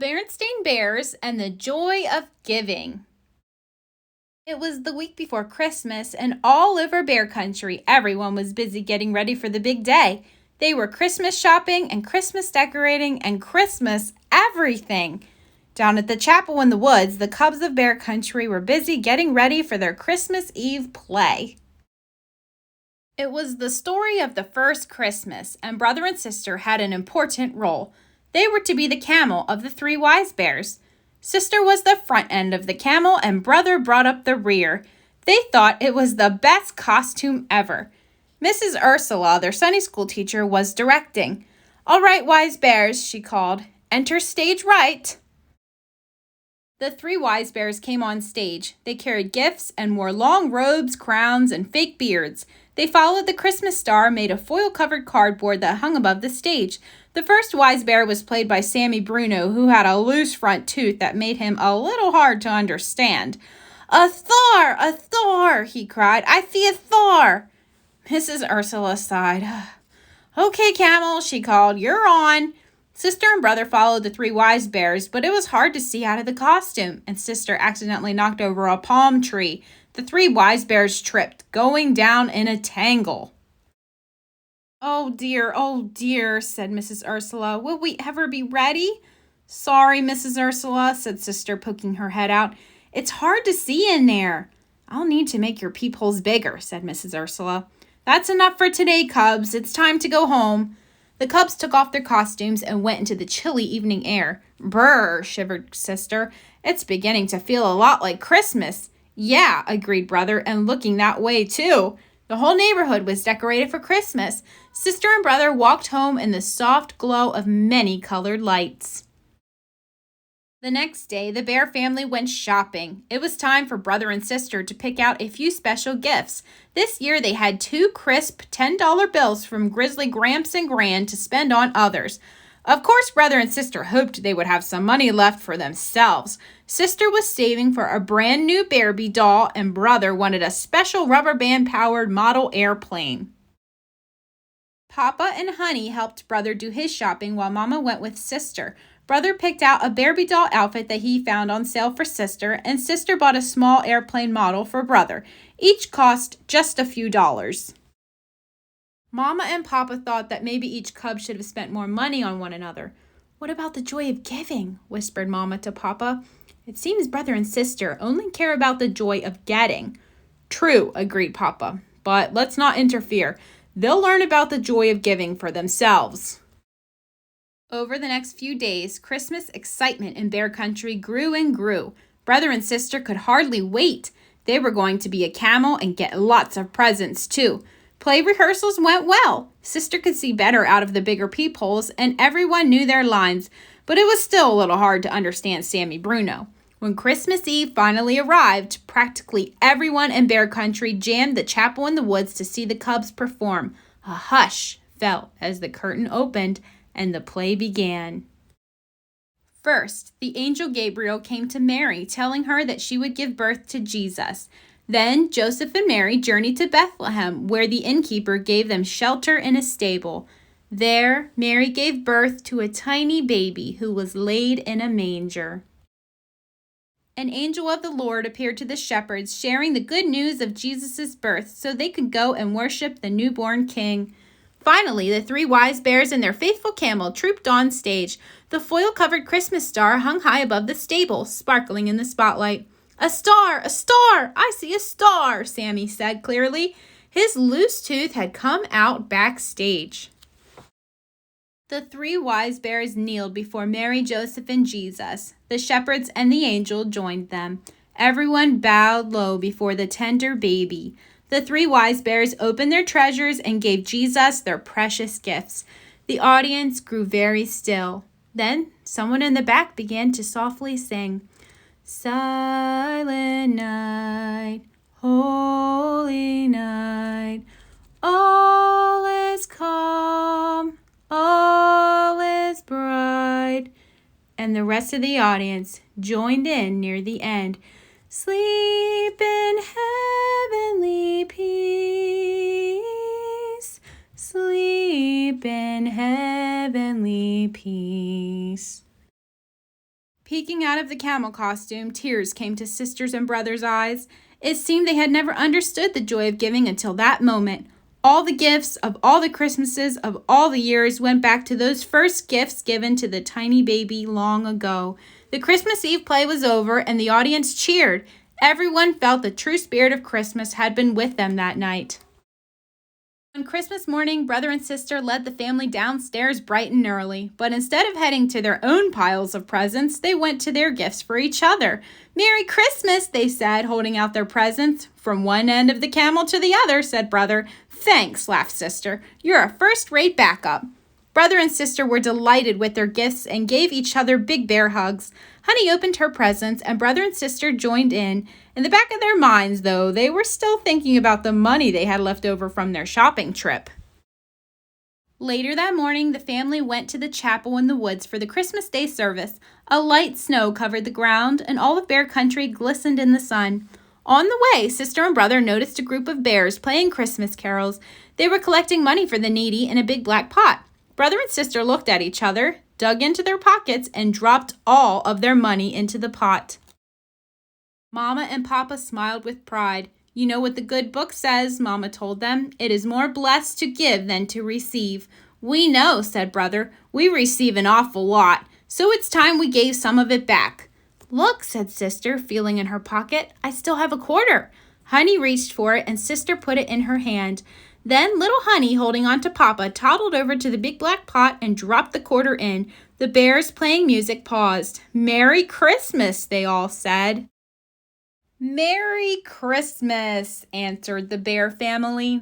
Berenstain Bears and the Joy of Giving. It was the week before Christmas, and all over Bear Country, everyone was busy getting ready for the big day. They were Christmas shopping and Christmas decorating and Christmas everything. Down at the chapel in the woods, the cubs of Bear Country were busy getting ready for their Christmas Eve play. It was the story of the first Christmas, and brother and sister had an important role. They were to be the camel of the three wise bears. Sister was the front end of the camel, and brother brought up the rear. They thought it was the best costume ever. Mrs. Ursula, their Sunday school teacher, was directing. "All right, wise bears," she called. "Enter stage right." The three wise bears came on stage. They carried gifts and wore long robes, crowns, and fake beards. They followed the Christmas star made of foil-covered cardboard that hung above the stage. The first wise bear was played by Sammy Bruno, who had a loose front tooth that made him a little hard to understand. "A Thor! A Thor!" he cried. "I see a Thor!" Mrs. Ursula sighed. "Okay, Camel," she called. "You're on." Sister and brother followed the three wise bears, but it was hard to see out of the costume, and Sister accidentally knocked over a palm tree. The three wise bears tripped, going down in a tangle. Oh dear, said Mrs. Ursula. "Will we ever be ready?" "Sorry, Mrs. Ursula," said Sister, poking her head out. "It's hard to see in there." "I'll need to make your peepholes bigger," said Mrs. Ursula. "That's enough for today, cubs. It's time to go home." The cubs took off their costumes and went into the chilly evening air. "Brr," shivered Sister. "It's beginning to feel a lot like Christmas." "Yeah," agreed brother, "and looking that way too." The whole neighborhood was decorated for Christmas. Sister and brother walked home in the soft glow of many colored lights. The next day, the Bear family went shopping. It was time for brother and sister to pick out a few special gifts. This year, they had 2 crisp $10 bills from Grizzly Gramps and Gran to spend on others. Of course, brother and sister hoped they would have some money left for themselves. Sister was saving for a brand new Barbie doll, and brother wanted a special rubber band-powered model airplane. Papa and Honey helped brother do his shopping while Mama went with sister. Brother picked out a Barbie doll outfit that he found on sale for sister, and sister bought a small airplane model for brother. Each cost just a few dollars. Mama and Papa thought that maybe each cub should have spent more money on one another. "What about the joy of giving?" whispered Mama to Papa. "It seems brother and sister only care about the joy of getting." "True," agreed Papa, "but let's not interfere. They'll learn about the joy of giving for themselves." Over the next few days, Christmas excitement in Bear Country grew and grew. Brother and sister could hardly wait. They were going to be a camel and get lots of presents, too. Play rehearsals went well. Sister could see better out of the bigger peepholes, and everyone knew their lines, but it was still a little hard to understand Sammy Bruno. When Christmas Eve finally arrived, practically everyone in Bear Country jammed the chapel in the woods to see the cubs perform. A hush fell as the curtain opened and the play began. First, the angel Gabriel came to Mary, telling her that she would give birth to Jesus. Then Joseph and Mary journeyed to Bethlehem, where the innkeeper gave them shelter in a stable. There, Mary gave birth to a tiny baby who was laid in a manger. An angel of the Lord appeared to the shepherds, sharing the good news of Jesus' birth so they could go and worship the newborn king. Finally, the 3 wise bears and their faithful camel trooped on stage. The foil-covered Christmas star hung high above the stable, sparkling in the spotlight. "A star! A star! I see a star!" Sammy said clearly. His loose tooth had come out backstage. The 3 wise bears kneeled before Mary, Joseph, and Jesus. The shepherds and the angel joined them. Everyone bowed low before the tender baby. The 3 wise bears opened their treasures and gave Jesus their precious gifts. The audience grew very still. Then someone in the back began to softly sing, "Silent night, holy night, all is calm, all is bright." And the rest of the audience joined in near the end. "Sleep in heavenly peace, sleep in heavenly peace." Peeking out of the camel costume, tears came to sisters and brothers' eyes. It seemed they had never understood the joy of giving until that moment. All the gifts of all the Christmases of all the years went back to those first gifts given to the tiny baby long ago. The Christmas Eve play was over and the audience cheered. Everyone felt the true spirit of Christmas had been with them that night. On Christmas morning, brother and sister led the family downstairs bright and early, but instead of heading to their own piles of presents, they went to their gifts for each other. "Merry Christmas," they said, holding out their presents. "From one end of the camel to the other," said brother. "Thanks," laughed sister. "You're a first-rate backup." Brother and sister were delighted with their gifts and gave each other big bear hugs. Honey opened her presents, and brother and sister joined in. In the back of their minds, though, they were still thinking about the money they had left over from their shopping trip. Later that morning, the family went to the chapel in the woods for the Christmas Day service. A light snow covered the ground, and all of Bear Country glistened in the sun. On the way, sister and brother noticed a group of bears playing Christmas carols. They were collecting money for the needy in a big black pot. Brother and sister looked at each other, dug into their pockets, and dropped all of their money into the pot. Mama and Papa smiled with pride. "You know what the good book says," Mama told them. "It is more blessed to give than to receive." "We know," said brother. "We receive an awful lot, so it's time we gave some of it back." "Look," said sister, feeling in her pocket. "I still have a quarter." Honey reached for it, and sister put it in her hand. Then little Honey, holding on to Papa, toddled over to the big black pot and dropped the quarter in. The bears playing music paused. "Merry Christmas," they all said. "Merry Christmas," answered the bear family.